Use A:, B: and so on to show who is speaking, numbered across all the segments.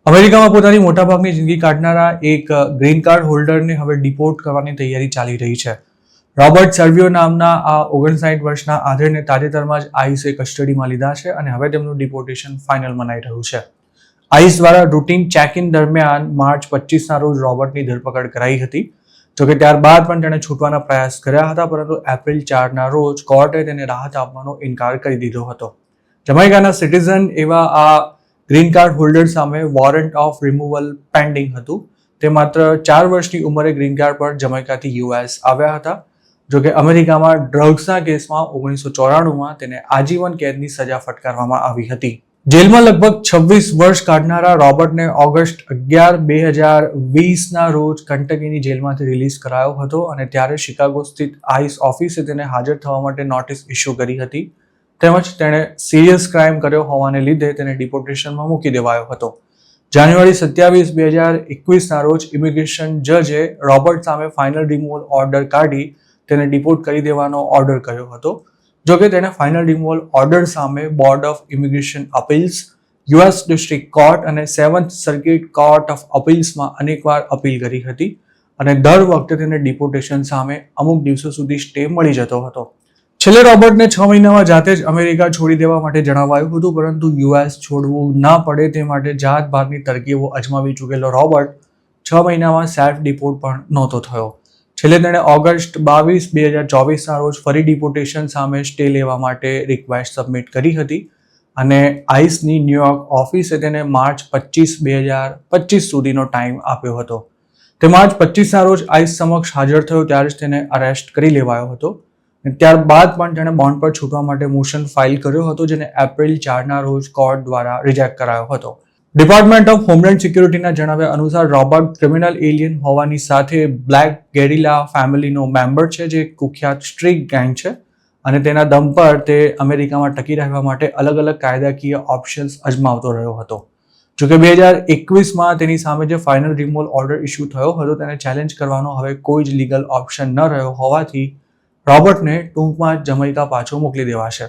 A: અમેરિકામાં પોતાની મોટાભાગની જિંદગી કાઢનારા એક ગ્રીન કાર્ડ હોલ્ડરને હવે ડિપોર્ટ કરવાની તૈયારી ચાલી રહી છે. રોબર્ટ સર્વિયો નામના આ 59 વર્ષના આધેડને તાજેતરમાં જ આઈસે કસ્ટડીમાં લીધા છે અને હવે તેમનું ડિપોર્ટેશન ફાઇનલ મનાઈ રહ્યું છે. આઈસ દ્વારા રૂટીન ચેક-ઇન દરમિયાન માર્ચ 25ના રોજ રોબર્ટની ધરપકડ કરાઈ હતી. જોકે ત્યારબાદ પણ તેણે છૂટવાના પ્રયાસ કર્યા હતા, પરંતુ એપ્રિલ 4ના રોજ કોર્ટે તેને રાહત આપવાનો ઇનકાર કરી દીધો હતો. જમૈકાના સિટીઝન એવા આ ગ્રીન કાર્ડ હોલ્ડર સામે વોરંટ ઓફ રિમૂવલ પેન્ડિંગ હતું. તે માત્ર 4 વર્ષની ઉંમરે ગ્રીન કાર્ડ પર જમૈકાથી યુએસ આવ્યા હતા. જોકે અમેરિકામાં ડ્રગ્સના કેસમાં 1994માં તેને આજીવન કેદની સજા ફટકારવામાં આવી હતી. જેલમાં લગભગ 26 વર્ષ કાઢનારા રોબર્ટને ઓગસ્ટ 11, 2020ના રોજ કંટકીની જેલમાંથી રિલીઝ કરાયો હતો અને ત્યારે શિકાગો સ્થિત આઈસ ઓફિસે તેને હાજર થવા માટે નોટિસ ઇસ્યુ કરી હતી. તેમજ તેણે સિરિયસ ક્રાઇમ કર્યો હોવાને લીધે તેને ડિપોર્ટેશનમાં મૂકી દેવાયો હતો. જાન્યુઆરી 27, 2021ના રોજ ઇમિગ્રેશન જજે રોબર્ટ સામે ફાઇનલ રિમૂવલ ઓર્ડર કાઢી તેને ડિપોર્ટ કરી દેવાનો ઓર્ડર કર્યો હતો. જોકે તેણે ફાઇનલ રિમૂવલ ઓર્ડર સામે Board of Immigration Appeals, US District Court અને 7th સર્કિટ કોર્ટ ઓફ અપીલ્સમાં અનેકવાર અપીલ કરી હતી અને દર વખતે તેને ડિપોર્ટેશન સામે અમુક દિવસો સુધી સ્ટે મળી જતો હતો. છેલ્લે રોબર્ટને 6 મહિનામાં જાતે જ અમેરિકા છોડી દેવા માટે જણાવાયું હતું, પરંતુ યુએસ છોડવું ના પડે તે માટે જાત બહારની તરકીબો અજમાવી ચૂકેલો રોબર્ટ 6 મહિનામાં સેલ્ફ ડિપોર્ટ પણ નહોતો થયો. છેલ્લે તેણે ઓગસ્ટ 22, 2024ના રોજ ફરી ડિપોર્ટેશન સામે સ્ટે લેવા માટે રિક્વેસ્ટ સબમિટ કરી હતી અને આઈસની ન્યુયોર્ક ઓફિસે તેને માર્ચ 25, 2025 સુધીનો ટાઈમ આપ્યો હતો. તે માર્ચ 25ના રોજ આઈસ સમક્ષ હાજર થયો ત્યારે જ તેને અરેસ્ટ કરી લેવાયો હતો. ત્યારબાદ પણ તેણે બોન્ડ પર છૂટવા માટે મોશન ફાઇલ કર્યો હતો, જેને એપ્રિલ 4ના રોજ કોર્ટ દ્વારા રિજેક્ટ કરાયો હતો. ડિપાર્ટમેન્ટ ઓફ હોમલેન્ડ સિક્યુરિટીના જણાવ્યા અનુસાર રોબર્ટ ક્રિમિનલ એલિયન હોવાની સાથે બ્લેક ગેરિલા ફેમિલીનો મેમ્બર છે, જે કુખ્યાત સ્ટ્રીટ ગેંગ છે અને તેના દમ પર તે અમેરિકામાં ટકી રહેવા માટે અલગ અલગ કાયદાકીય ઓપ્શન્સ અજમાવતો રહ્યો હતો. જોકે 2021માં તેની સામે જે ફાઇનલ રિમૂવલ ઓર્ડર ઇસ્યુ થયો હતો તેને ચેલેન્જ કરવાનો હવે કોઈ જ લીગલ ઓપ્શન ન રહ્યો હોવાથી રોબર્ટને ટૂંકમાં જ જમૈકા પાછો મોકલી દેવાશે.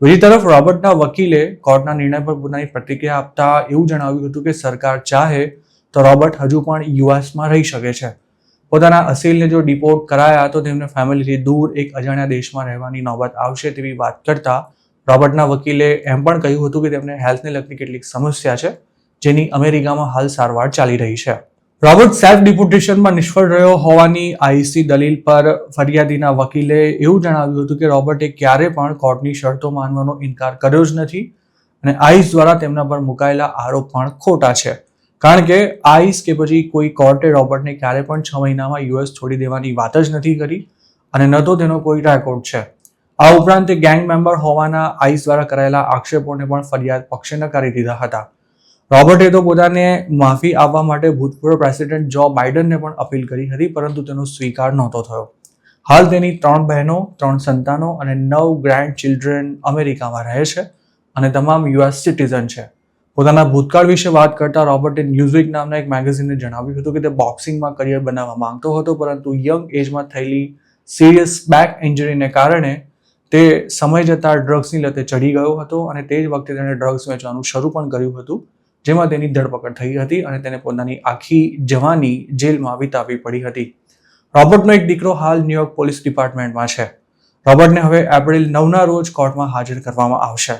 A: બીજી તરફ રોબર્ટના વકીલે કોર્ટના નિર્ણય પર પોતાની પ્રતિક્રિયા આપતા એવું જણાવ્યું હતું કે સરકાર ચાહે તો રોબર્ટ હજુ પણ યુએસમાં રહી શકે છે. પોતાના અસીલને જો ડિપોર્ટ કરાયા તો તેમને ફેમિલીથી દૂર એક અજાણ્યા દેશમાં રહેવાની નોબત આવશે તેવી વાત કરતા રોબર્ટના વકીલે એમ પણ કહ્યું હતું કે તેમને હેલ્થને લગતી કેટલીક સમસ્યા છે, જેની અમેરિકામાં હાલ સારવાર ચાલી રહી છે. રોબર્ટ સેલ્ફ ડિપોર્ટેશનમાં નિષ્ફળ રહ્યો હોવાની આઈસી દલીલ પર ફરિયાદીના વકીલે એવું જણાવ્યું હતું કે રોબર્ટે ક્યારે પણ કોર્ટની શરતો માનવાનો ઇનકાર કર્યો જ નથી અને આઈસ દ્વારા તેમના પર મુકાયેલા આરોપ પણ ખોટા છે, કારણ કે આઈસ કે પછી કોઈ કોર્ટે રોબર્ટને ક્યારે પણ 6 મહિનામાં યુએસ છોડી દેવાની વાત જ નથી કરી અને ન તો તેનો કોઈ રેકોર્ડ છે. આ ઉપરાંત તે ગેંગ મેમ્બર હોવાના આઈસ દ્વારા કરાયેલા આક્ષેપોને પણ ફરિયાદ પક્ષે નકારી દીધા હતા. રોબર્ટે તો પોતાને માફી આપવા માટે ભૂતપૂર્વ પ્રેસિડેન્ટ જો બાઇડનને પણ અપીલ કરી હતી, પરંતુ તેનો સ્વીકાર નહોતો થયો. હાલ તેની 3 બહેનો, 3 સંતાનો અને 9 ગ્રેન્ડ ચિલ્ડ્રન અમેરિકામાં રહે છે અને તમામ યુએસ સિટીઝન છે. પોતાના ભૂતકાળ વિશે વાત કરતા રોબર્ટે ન્યૂઝવીક નામના એક મેગેઝિનને જણાવ્યું હતું કે તે બોક્સિંગમાં કરિયર બનાવવા માંગતો હતો, પરંતુ યંગ એજમાં થયેલી સિરિયસ બેક ઇન્જરીને કારણે તે સમય જતાં ડ્રગ્સની લતે ચડી ગયો હતો અને તે જ વખતે તેણે ડ્રગ્સ વેચવાનું શરૂ પણ કર્યું હતું, જેમાં તેની ધરપકડ થઈ હતી અને તેને પોતાની આખી જવાની જેલમાં વિતાવવી પડી હતી. રોબર્ટનો એક દીકરો હાલ ન્યુયોર્ક પોલીસ ડિપાર્ટમેન્ટમાં છે. રોબર્ટને હવે એપ્રિલ 9ના રોજ કોર્ટમાં હાજર કરવામાં આવશે.